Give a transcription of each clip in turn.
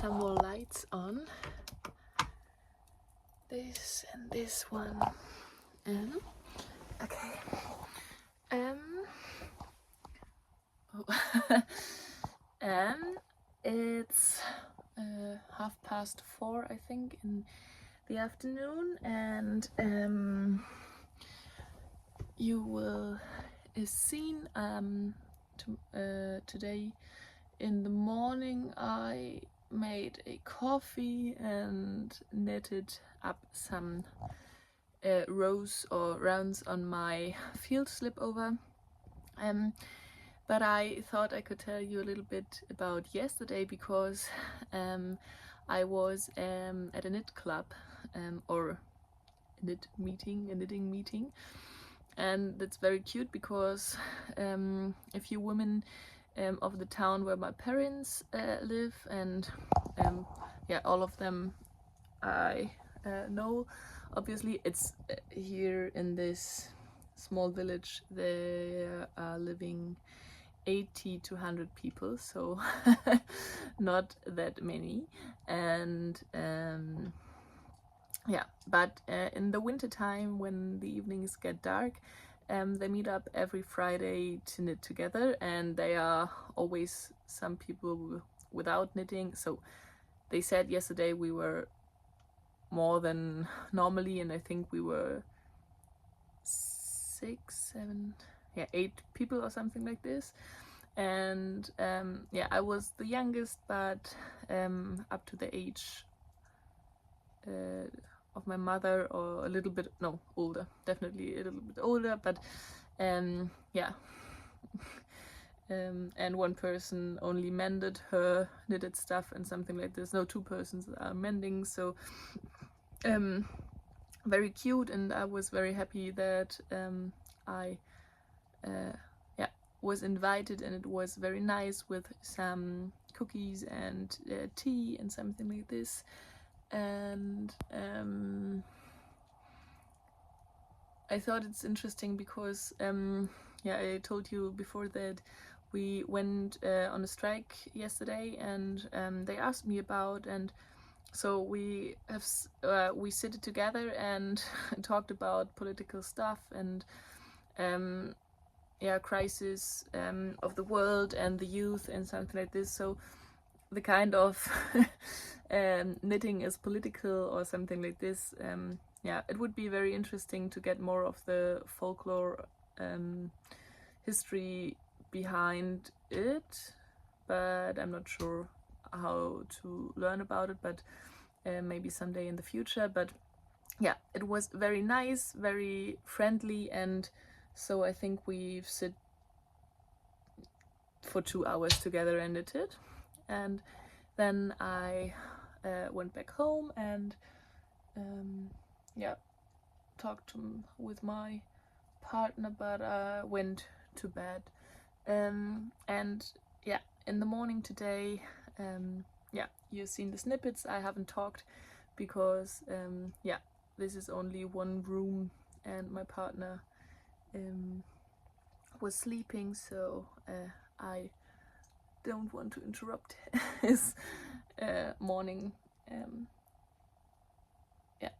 some more lights on. This and this one. Okay. It's 4:30, I think, in the afternoon, and you will seen today in the morning I made a coffee and knitted up some rows or rounds on my field slipover. But I thought I could tell you a little bit about yesterday, because I was at a knit club or a knitting meeting, and that's very cute because a few women of the town where my parents live, and yeah, all of them I know. Obviously, it's here in this small village there are living 80 to 100 people, so not that many. And yeah, but in the winter time, when the evenings get dark, they meet up every Friday to knit together, and they are always some people without knitting. So they said yesterday we were more than normally, and I think we were 8 people or something like this. And yeah, I was the youngest, but up to the age of my mother, or a little bit, no, older, definitely a little bit older, but yeah. And one person only mended her knitted stuff and something like this. No, 2 persons are mending, so very cute. And I was very happy that I yeah, was invited, and it was very nice with some cookies and tea and something like this. And I thought it's interesting because yeah, I told you before that we went on a strike yesterday, and they asked me about, and so we sit together and talked about political stuff and yeah, crisis of the world and the youth and something like this. So the kind of knitting is political or something like this. Yeah, it would be very interesting to get more of the folklore history behind it, but I'm not sure how to learn about it, but maybe someday in the future. But yeah, it was very nice, very friendly, and so I think we've sit for 2 hours together and knitted. And then I went back home and yeah, talked with my partner, but went to bed. And yeah, in the morning today, yeah, you've seen the snippets. I haven't talked because yeah, this is only one room, and my partner was sleeping, so I don't want to interrupt his morning. Yeah,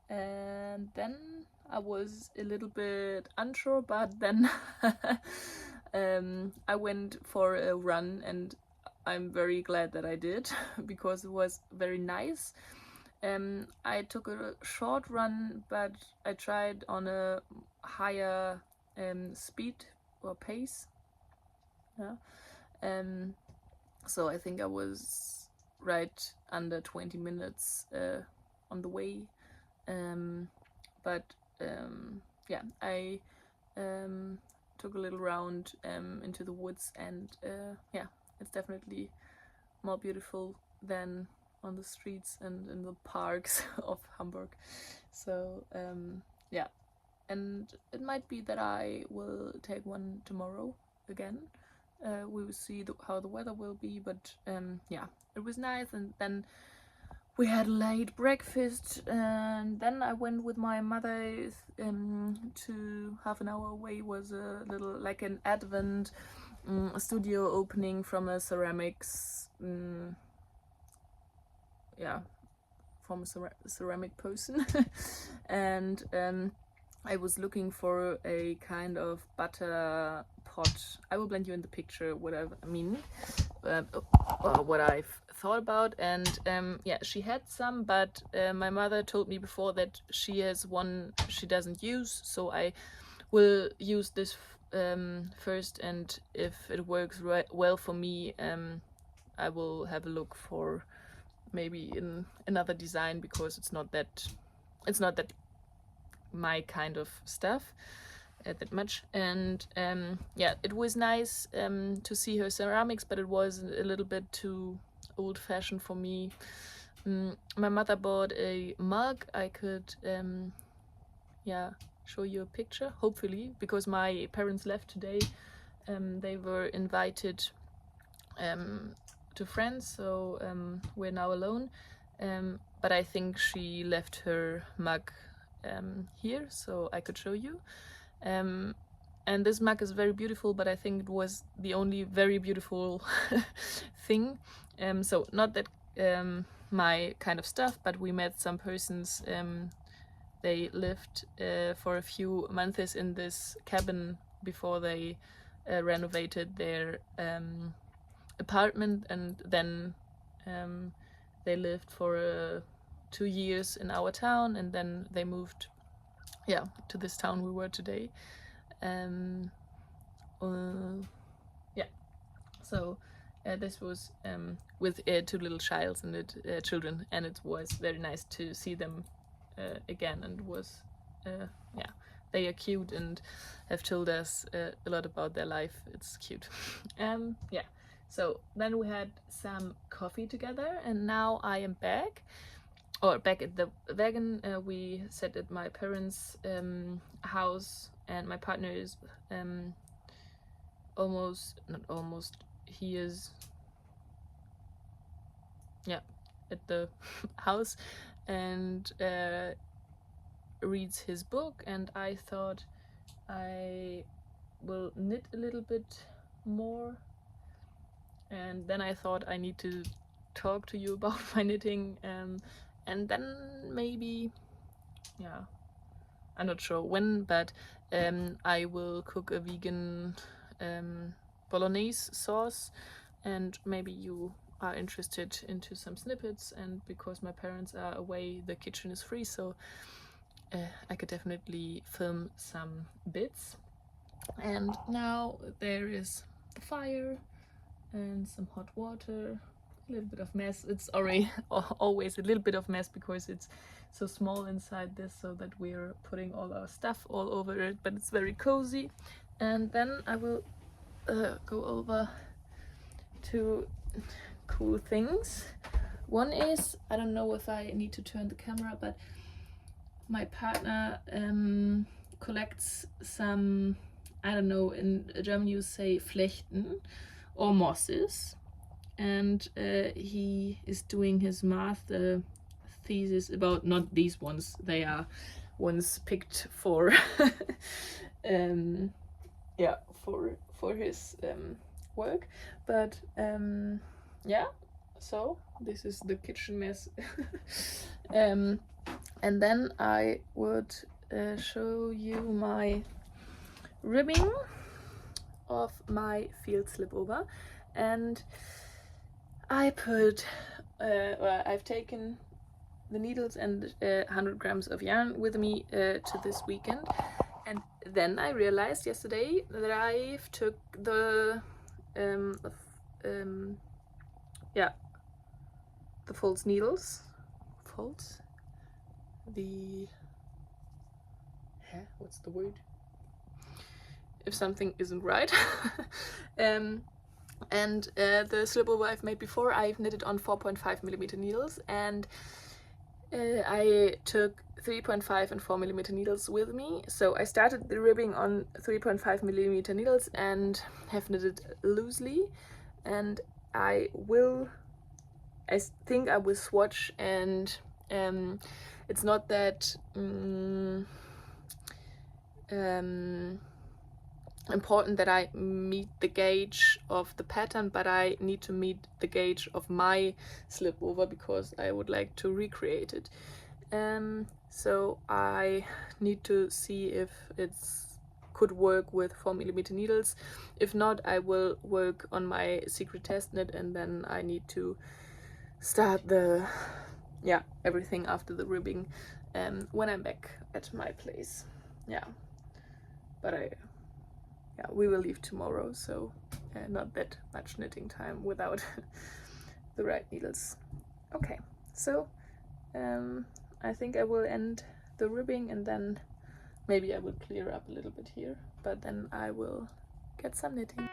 and then I was a little bit unsure, but then I went for a run, and I'm very glad that I did because it was very nice. I took a short run, but I tried on a higher speed or pace. Yeah. So I think I was right under 20 minutes on the way. But yeah, I took a little round into the woods, and yeah, it's definitely more beautiful than on the streets and in the parks of Hamburg. So yeah, and it might be that I will take one tomorrow again. We will see how the weather will be, but yeah, it was nice. And then we had late breakfast, and then I went with my mother to half an hour away was a little, like an advent studio opening from a ceramics yeah, from a ceramic person. And I was looking for a kind of butter pot. I will blend you in the picture what I mean, or what I've thought about. And yeah, she had some, but my mother told me before that she has one she doesn't use, so I will use this first, and if it works well for me, I will have a look for maybe in another design, because it's not that my kind of stuff that much. And yeah, it was nice to see her ceramics, but it was a little bit too old-fashioned for me. My mother bought a mug. I could yeah, show you a picture, hopefully, because my parents left today. They were invited to friends, so we're now alone. But I think she left her mug here, so I could show you. And this mug is very beautiful, but I think it was the only very beautiful thing. So not that my kind of stuff, but we met some persons. They lived for a few months in this cabin before they renovated their apartment, and then they lived for 2 years in our town, and then they moved, yeah, to this town we were today. Yeah, so this was with 2 little children, and it was very nice to see them again, and was yeah, they are cute and have told us a lot about their life. It's cute. Yeah, so then we had some coffee together, and now I am back at the wagon. We sat at my parents' house, and my partner is he is, yeah, at the house, and reads his book. And I thought I will knit a little bit more, and then I thought I need to talk to you about my knitting, and then maybe, yeah, I'm not sure when, but I will cook a vegan bolognese sauce, and maybe you are interested into some snippets. And because my parents are away, the kitchen is free, so I could definitely film some bits. And now there is the fire and some hot water, a little bit of mess. It's already always a little bit of mess because it's so small inside this, so that we're putting all our stuff all over it, but it's very cozy. And then I will go over to cool things. One is, I don't know if I need to turn the camera, but my partner collects some, I don't know, in German you say Flechten or mosses, and he is doing his master thesis about, not these ones, they are ones picked for yeah, for his work, but yeah, so this is the kitchen mess. And then I would show you my ribbing of my field slipover, and I put well, I've taken the needles and 100 grams of yarn with me to this weekend. And then I realized yesterday that I've took the yeah, the false needles, what's the word if something isn't right. And the slipover I've made before, I've knitted on 4.5mm needles, and I took 3.5 and 4mm needles with me. So I started the ribbing on 3.5mm needles and have knitted loosely, and I think I will swatch, and it's not that important that I meet the gauge of the pattern, but I need to meet the gauge of my slip over because I would like to recreate it. So I need to see if it's could work with 4mm needles. If not, I will work on my secret test knit, and then I need to start the everything after the ribbing when I'm back at my place. But we will leave tomorrow, so not that much knitting time without the right needles. Okay, so I think I will end the ribbing, and then maybe I will clear up a little bit here, but then I will get some knitting.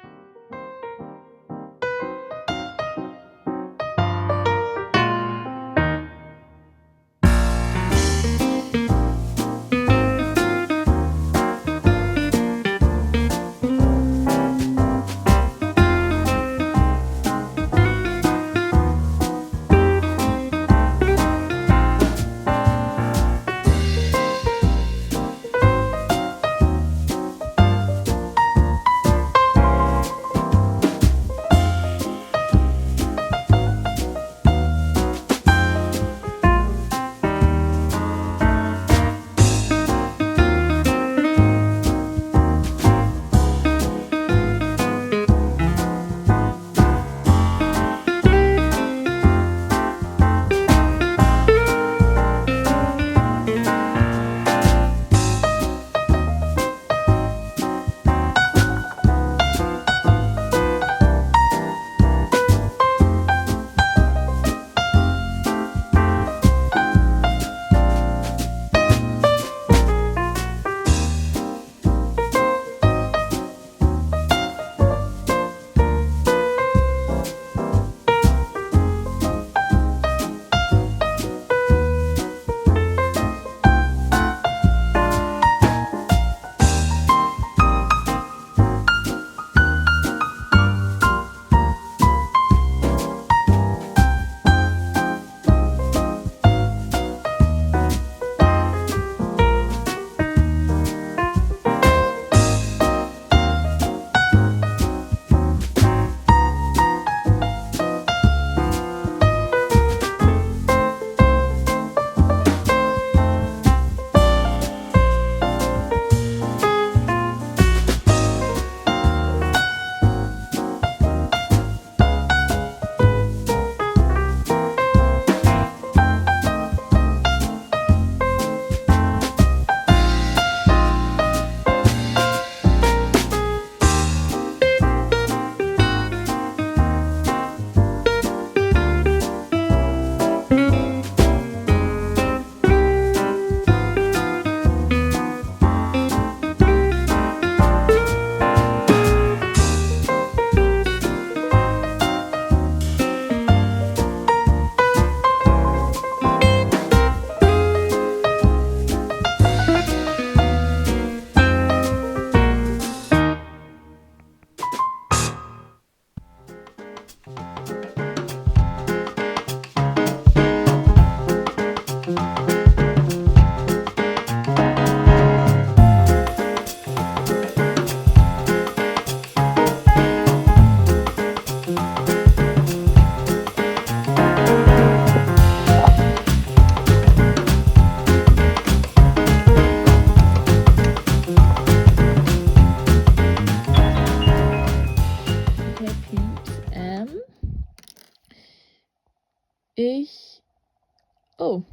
Oh,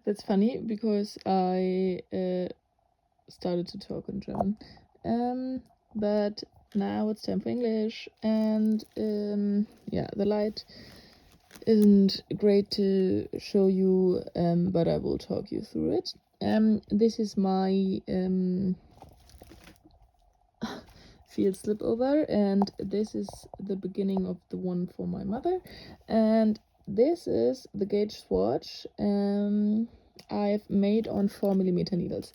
that's funny because I started to talk in German, but now it's time for English, and the light isn't great to show you, but I will talk you through it. This is my field slip over, and this is the beginning of the one for my mother, and this is the gauge swatch I've made on 4mm needles.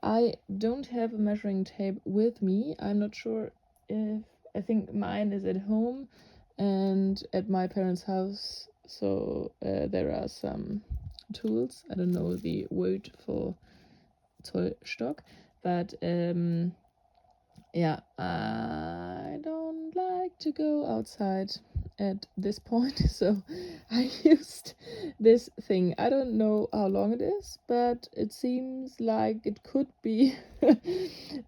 I don't have a measuring tape with me. I'm not sure if, I think mine is at home and at my parents' house, so there are some tools. I don't know the word for Zollstock, but yeah, I don't like to go outside at this point, so I used this thing. I don't know how long it is, but it seems like it could be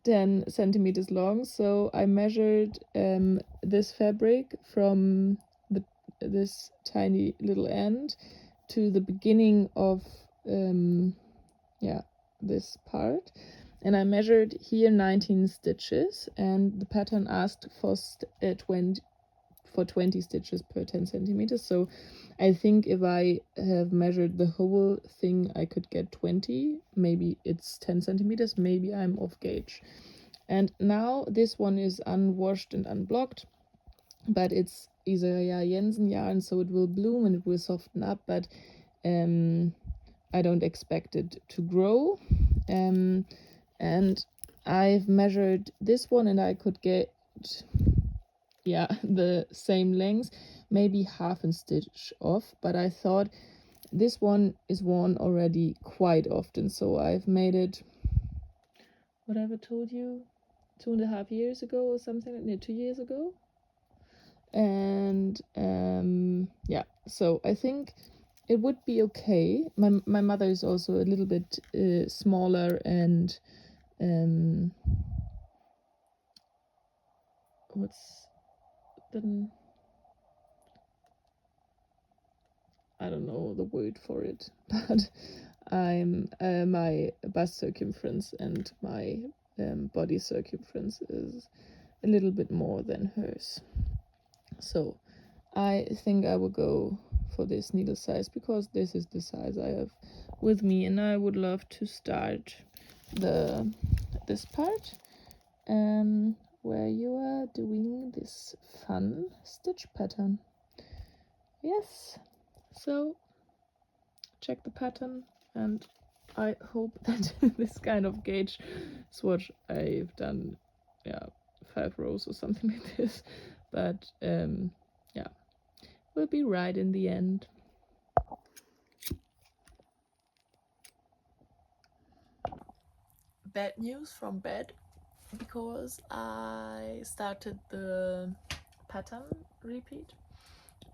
10 centimeters long. So I measured this fabric from this tiny little end to the beginning of yeah, this part, and I measured here 19 stitches, and the pattern asked for 20 stitches per 10 centimeters. So I think if I have measured the whole thing, I could get 20. Maybe it's 10 centimeters, maybe I'm off gauge. And now this one is unwashed and unblocked, but it's Isaiah Jensen yarn, so it will bloom and it will soften up, but I don't expect it to grow. And I've measured this one, and I could get, yeah, the same length, maybe half a stitch off, but I thought this one is worn already quite often, so I've made it, what have I told you, 2.5 years ago or something, no, 2 years ago. And yeah, so I think it would be okay. My mother is also a little bit smaller, and what's the, I don't know the word for it, but I'm my bust circumference and my body circumference is a little bit more than hers. So I think I will go for this needle size, because this is the size I have with me, and I would love to start this part where you are doing this fun stitch pattern. Yes, so check the pattern, and I hope that this kind of gauge swatch I've done, yeah, 5 rows or something like this, but yeah, will be right in the end. Bad news from bed, because I started the pattern repeat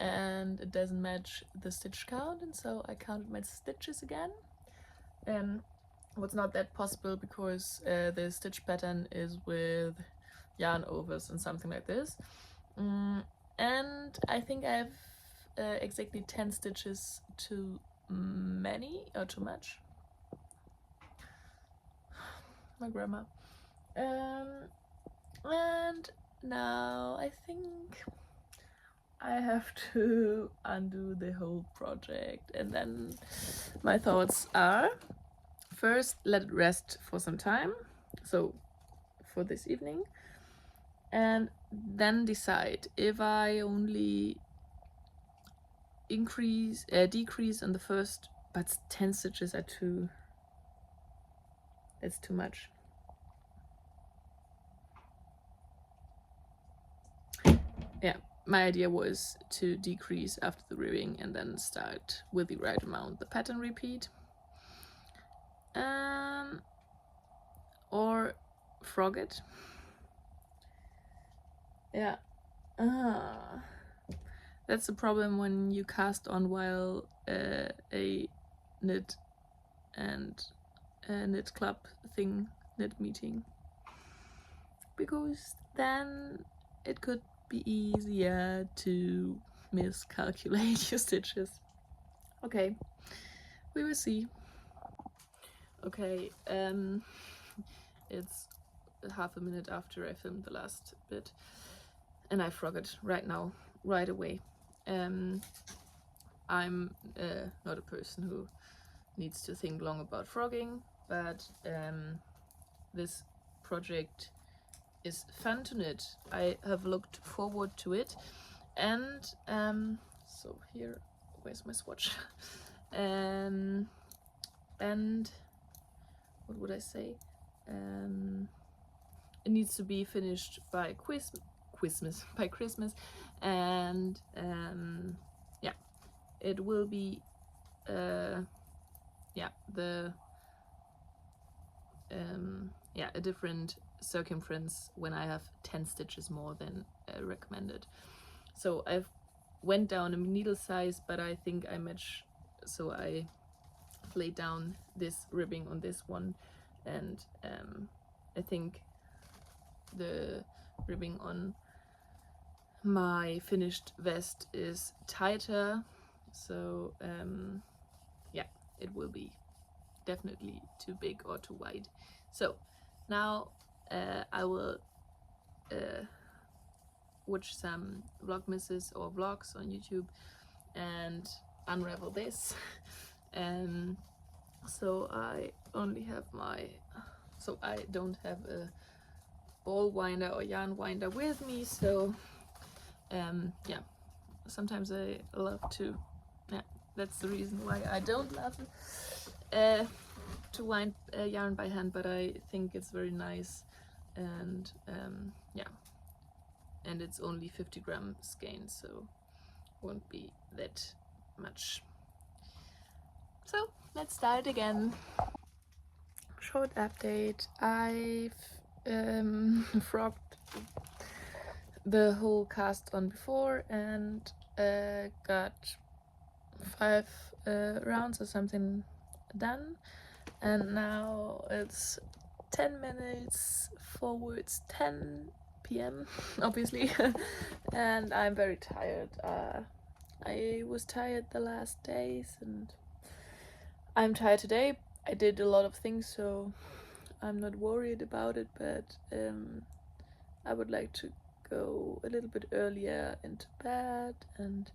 and it doesn't match the stitch count, and so I counted my stitches again. What's not that possible, because the stitch pattern is with yarn overs and something like this, and I think I have exactly 10 stitches too many or too much. My grammar. And now I think I have to undo the whole project, and then my thoughts are, first let it rest for some time, so for this evening, and then decide if I only decrease on the first, but 10 stitches are it's too much. Yeah, my idea was to decrease after the ribbing and then start with the right amount the pattern repeat, or frog it. Yeah, that's the problem when you cast on while a knit and a knit club thing, knit meeting, because then it could be easier to miscalculate your stitches. Okay, we will see. Okay, it's half a minute after I filmed the last bit, and I frog it right now, right away. I'm not a person who needs to think long about frogging, but this project is fun to knit. I have looked forward to it, and so here, where's my swatch? And what would I say? It needs to be finished by Christmas, and yeah, it will be yeah, the yeah, a different circumference when I have 10 stitches more than recommended. So I've went down a needle size, but I think I match, so I laid down this ribbing on this one, and I think the ribbing on my finished vest is tighter, so yeah, it will be definitely too big or too wide. So now I will watch some vlogmases or vlogs on YouTube and unravel this. So I only have so I don't have a ball winder or yarn winder with me, so yeah, sometimes I love to, yeah, that's the reason why I don't love to wind yarn by hand, but I think it's very nice, and yeah, and it's only 50-gram skein, so won't be that much. So let's start again. Short update. I've frogged the whole cast on before and got 5 rounds or something done, and now it's 10 minutes forwards 10 p.m. obviously, and I'm very tired. I was tired the last days and I'm tired today. I did a lot of things, so I'm not worried about it, but I would like to go a little bit earlier into bed, and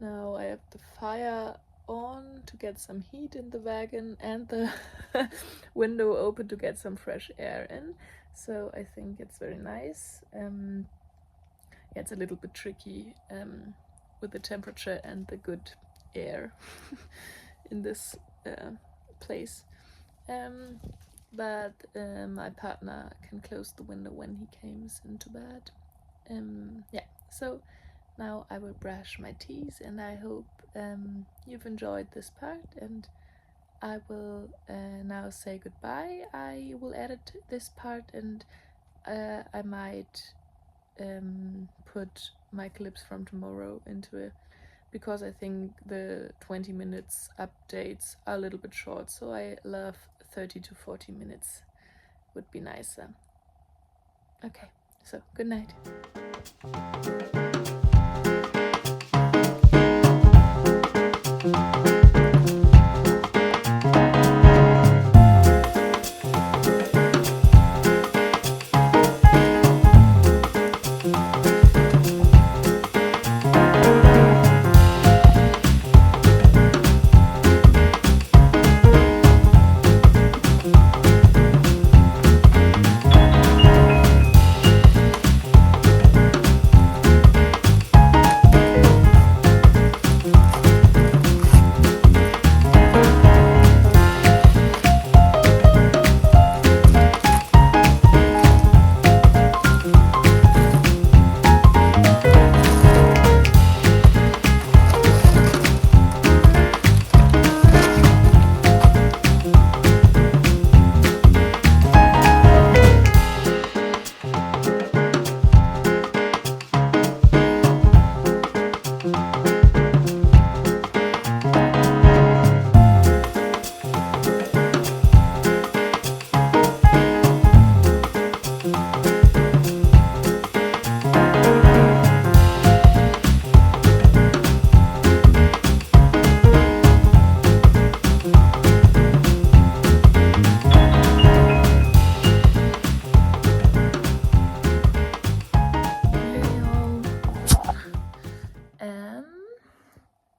now I have the fire on to get some heat in the wagon and the window open to get some fresh air in, so I think it's very nice. Yeah, it's a little bit tricky with the temperature and the good air in this place, but my partner can close the window when he comes into bed. Yeah, so now I will brush my teeth, and I hope you've enjoyed this part, and I will now say goodbye. I will edit this part, and I might put my clips from tomorrow into it, because I think the 20 minutes updates are a little bit short, so I love 30 to 40 minutes would be nicer. Okay, so good night.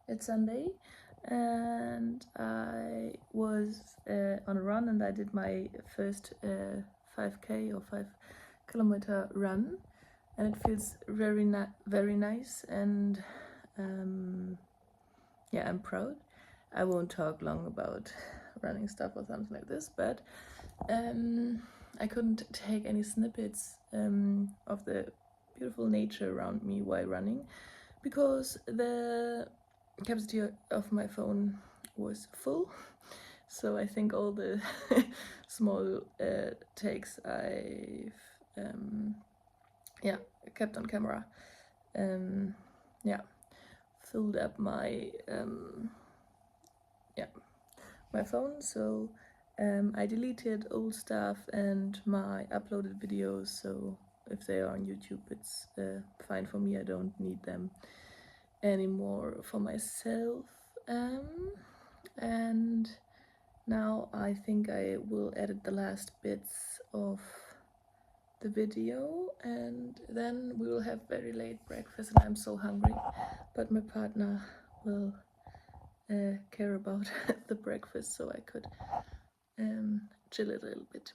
It's Sunday, and I was on a run, and I did my first 5k or 5-kilometer run, and it feels very nice, and yeah, I'm proud. I won't talk long about running stuff or something like this, but I couldn't take any snippets of the beautiful nature around me while running, because the capacity of my phone was full, So I think all the small takes I've yeah, kept on camera. Yeah, filled up my my phone. So I deleted old stuff and my uploaded videos. So if they are on YouTube, it's fine for me. I don't need them anymore for myself. And now I think I will edit the last bits of the video, and then we will have very late breakfast, and I'm so hungry, but my partner will care about the breakfast, so I could chill it a little bit.